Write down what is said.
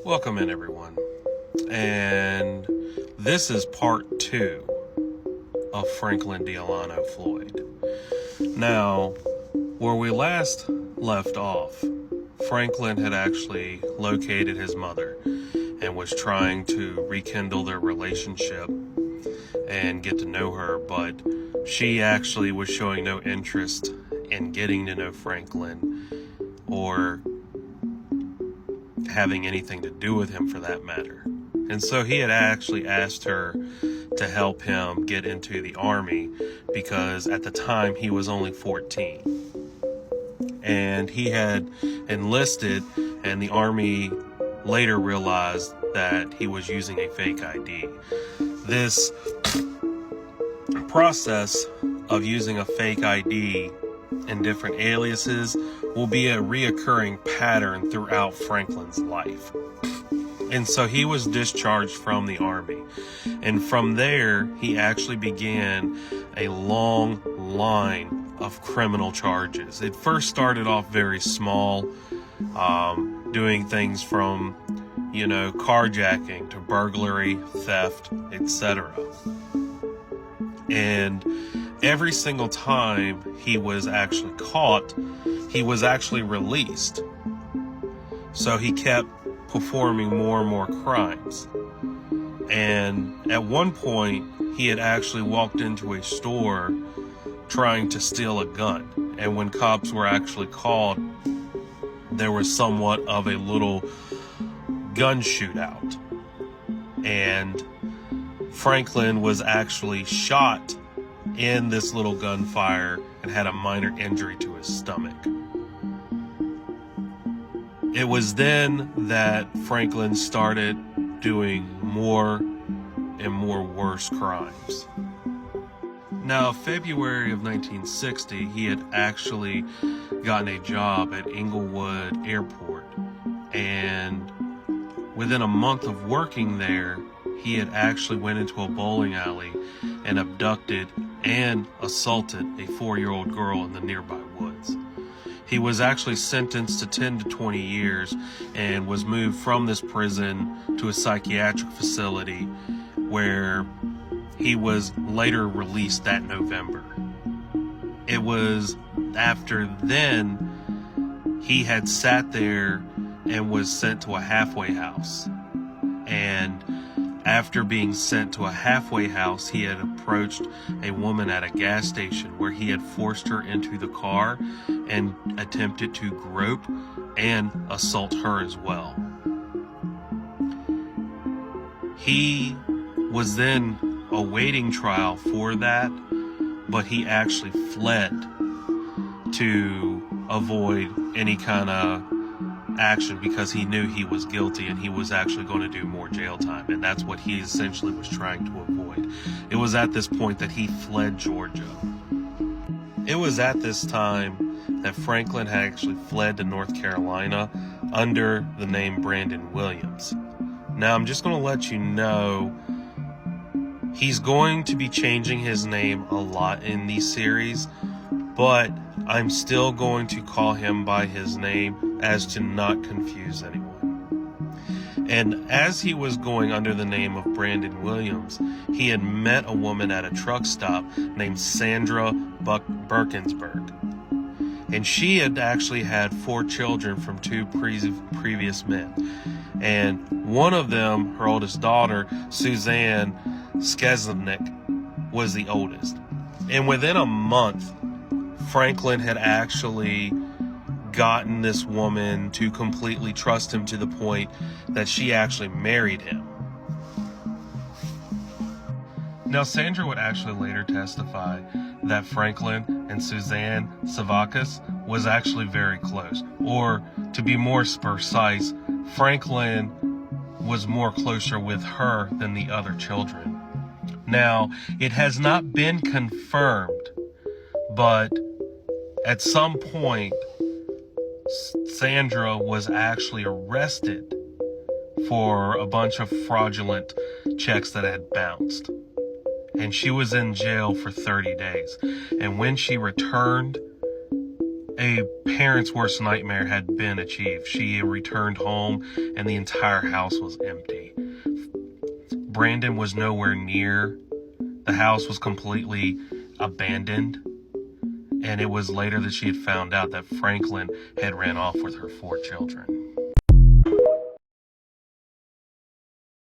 Welcome in, everyone. And this is part 2 of Franklin Delano Floyd. Now, where we last left off, Franklin had actually located his mother and was trying to rekindle their relationship and get to know her, but she actually was showing no interest in getting to know Franklin or having anything to do with him for that matter. And so he had actually asked her to help him get into the Army because at the time he was only 14. And he had enlisted, and the Army later realized that he was using a fake ID. This process of using a fake ID and different aliases will be a reoccurring pattern throughout Franklin's life. And so he was discharged from the Army. And from there, he actually began a long line of criminal charges. It first started off very small, doing things from, carjacking to burglary, theft, etc. And every single time he was actually caught, he was actually released. So he kept performing more and more crimes. And at one point, he had actually walked into a store trying to steal a gun. And when cops were actually called, there was somewhat of a little gun shootout. And Franklin was actually shot in this little gunfire and had a minor injury to his stomach. It was then that Franklin started doing more and more worse crimes. Now, February of 1960, he had actually gotten a job at Inglewood Airport, and within a month of working there, he had actually went into a bowling alley and abducted and assaulted a 4-year-old girl in the nearby woods. He was actually sentenced to 10 to 20 years and was moved from this prison to a psychiatric facility where he was later released that November. It was after then he had sat there and was sent to a halfway house. And after being sent to a halfway house, he had approached a woman at a gas station where he had forced her into the car and attempted to grope and assault her as well. He was then awaiting trial for that, but he actually fled to avoid any kind of action because he knew he was guilty and he was actually going to do more jail time, and that's what he essentially was trying to avoid. It was at this point that he fled Georgia. It was at this time that Franklin had actually fled to North Carolina under the name Brandon Williams. Now, I'm just going to let you know he's going to be changing his name a lot in these series, but I'm still going to call him by his name as to not confuse anyone. And as he was going under the name of Brandon Williams, he had met a woman at a truck stop named Sandra Birkensburg. And she had actually had 4 children from 2 previous men. And one of them, her oldest daughter, Suzanne Skesnick, was the oldest. And within a month, Franklin had actually gotten this woman to completely trust him to the point that she actually married him. Now, Sandra would actually later testify that Franklin and Suzanne Savakis was actually very close. Or, to be more precise, Franklin was more closer with her than the other children. Now, it has not been confirmed, but at some point, Sandra was actually arrested for a bunch of fraudulent checks that had bounced. And she was in jail for 30 days. And when she returned, a parent's worst nightmare had been achieved. She returned home and the entire house was empty. Brandon was nowhere near. The house was completely abandoned. And it was later that she had found out that Franklin had ran off with her 4 children.